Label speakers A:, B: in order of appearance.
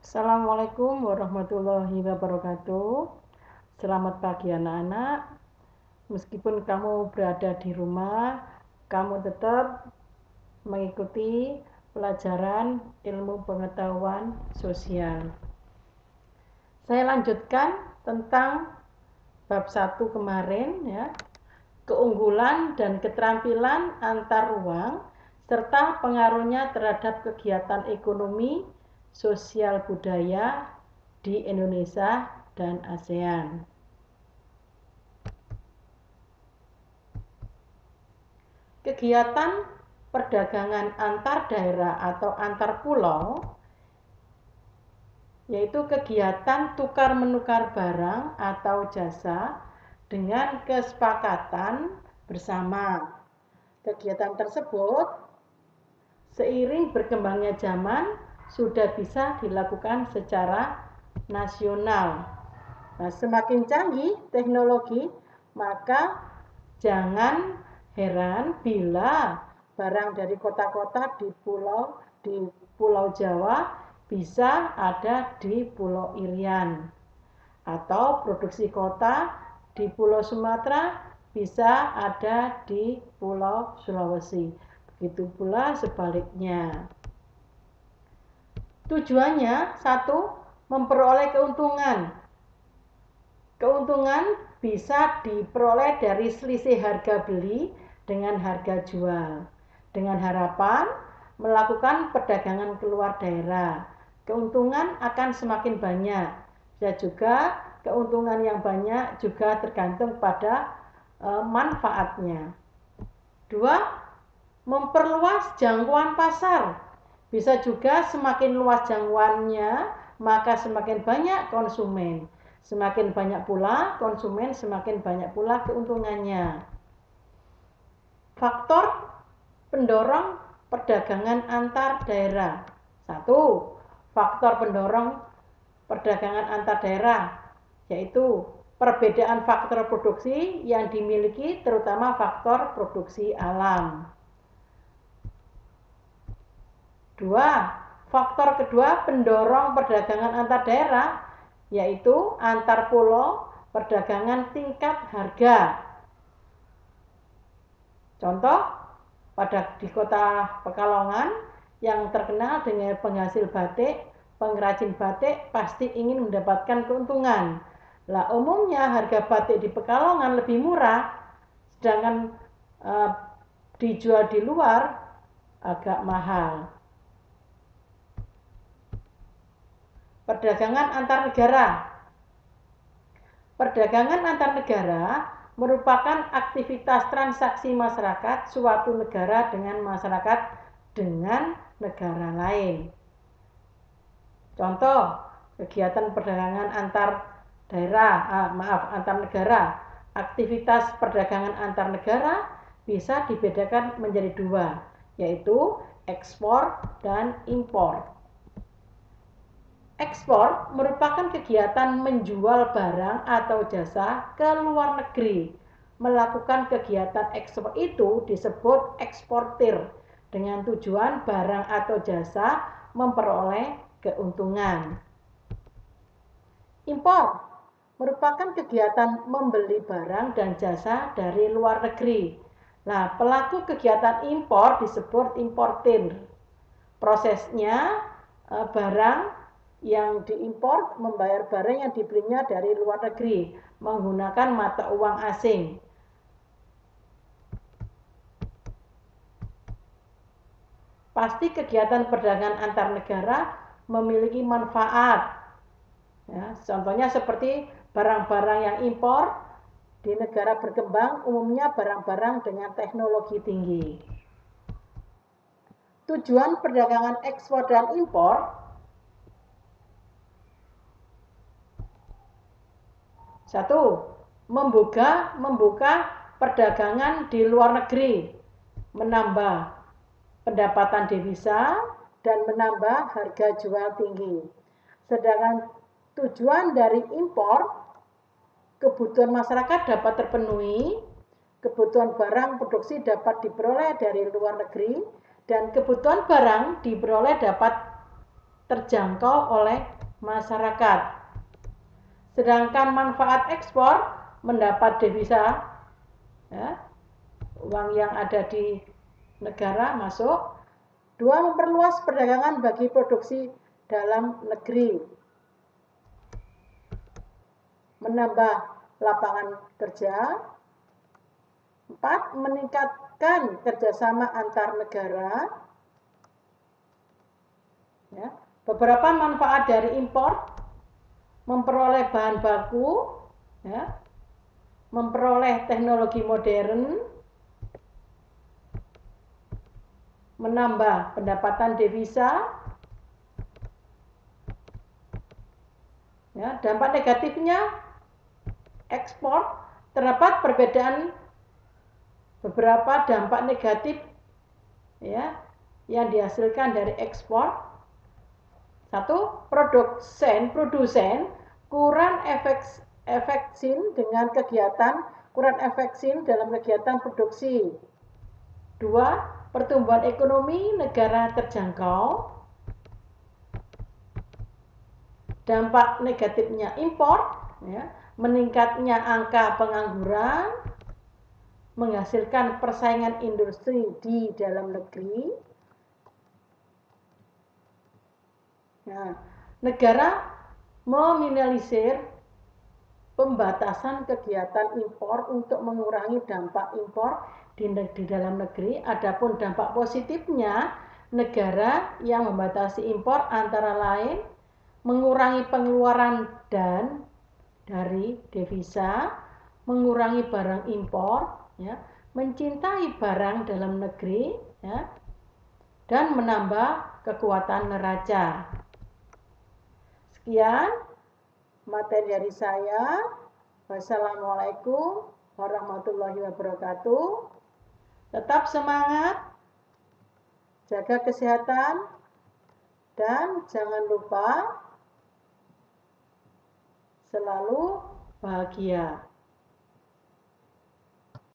A: Assalamualaikum warahmatullahi wabarakatuh. Selamat pagi anak-anak. Meskipun kamu berada di rumah, kamu tetap mengikuti pelajaran ilmu pengetahuan sosial. Saya lanjutkan tentang bab 1 kemarin ya. Keunggulan dan keterampilan antar ruang serta pengaruhnya terhadap kegiatan ekonomi, sosial budaya di Indonesia dan ASEAN. Kegiatan perdagangan antar daerah atau antar pulau yaitu kegiatan tukar-menukar barang atau jasa dengan kesepakatan bersama. Kegiatan tersebut seiring berkembangnya zaman sudah bisa dilakukan secara nasional. Nah, semakin canggih teknologi, maka jangan heran bila barang dari kota-kota di Pulau Jawa bisa ada di Pulau Irian, atau produksi kota di Pulau Sumatera bisa ada di Pulau Sulawesi. Begitu pula sebaliknya. Tujuannya satu, memperoleh keuntungan. Keuntungan bisa diperoleh dari selisih harga beli dengan harga jual, dengan harapan melakukan perdagangan keluar daerah. Keuntungan akan semakin banyak. Bisa juga keuntungan yang banyak juga tergantung pada manfaatnya. Dua, memperluas jangkauan pasar. Bisa juga semakin luas jangkauannya, maka semakin banyak konsumen. Semakin banyak pula konsumen, semakin banyak pula keuntungannya. Faktor pendorong perdagangan antar daerah. Satu, faktor pendorong perdagangan antar daerah yaitu perbedaan faktor produksi yang dimiliki, terutama faktor produksi alam. Dua, faktor kedua pendorong perdagangan antar daerah yaitu antar pulau perdagangan tingkat harga. Contoh, di kota Pekalongan yang terkenal dengan penghasil batik, pengrajin batik pasti ingin mendapatkan keuntungan. Lah umumnya harga batik di Pekalongan lebih murah, sedangkan dijual di luar agak mahal. Perdagangan antar negara. Perdagangan antar negara merupakan aktivitas transaksi masyarakat suatu negara dengan masyarakat dengan negara lain. Contoh, kegiatan perdagangan antar negara. Aktivitas perdagangan antar negara bisa dibedakan menjadi dua, yaitu ekspor dan impor. Ekspor merupakan kegiatan menjual barang atau jasa ke luar negeri. Melakukan kegiatan ekspor itu disebut eksportir dengan tujuan barang atau jasa memperoleh keuntungan. Impor merupakan kegiatan membeli barang dan jasa dari luar negeri. Nah, pelaku kegiatan impor disebut importir. Prosesnya barang yang diimpor membayar barang yang dibelinya dari luar negeri menggunakan mata uang asing. Pasti kegiatan perdagangan antar negara memiliki manfaat. Ya, contohnya seperti barang-barang yang impor di negara berkembang umumnya barang-barang dengan teknologi tinggi. Tujuan perdagangan ekspor dan impor satu, membuka perdagangan di luar negeri, menambah pendapatan devisa dan menambah harga jual tinggi. Sedangkan tujuan dari impor, kebutuhan masyarakat dapat terpenuhi, kebutuhan barang produksi dapat diperoleh dari luar negeri, dan kebutuhan barang diperoleh dapat terjangkau oleh masyarakat. Sedangkan manfaat ekspor mendapat devisa, ya, uang yang ada di negara masuk. 2. Memperluas perdagangan bagi produksi dalam negeri, menambah lapangan kerja. 4. Meningkatkan kerjasama antar negara. Ya. Beberapa manfaat dari impor: memperoleh bahan baku, ya, memperoleh teknologi modern, menambah pendapatan devisa. Ya, dampak negatifnya ekspor, terdapat perbedaan beberapa dampak negatif, ya, yang dihasilkan dari ekspor. 1. Produsen kurang efektif dengan kegiatan dalam kegiatan produksi. 2. Pertumbuhan ekonomi negara terjangkau. Dampak negatifnya impor, ya, meningkatnya angka pengangguran, menghasilkan persaingan industri di dalam negeri. Nah, negara meminimalisir pembatasan kegiatan impor untuk mengurangi dampak impor di dalam negeri. Adapun dampak positifnya, negara yang membatasi impor antara lain mengurangi pengeluaran dan dari devisa, mengurangi barang impor, ya, mencintai barang dalam negeri, ya, dan menambah kekuatan neraca. Sekian materi dari saya. Wassalamualaikum warahmatullahi wabarakatuh. Tetap semangat, jaga kesehatan, dan jangan lupa selalu bahagia.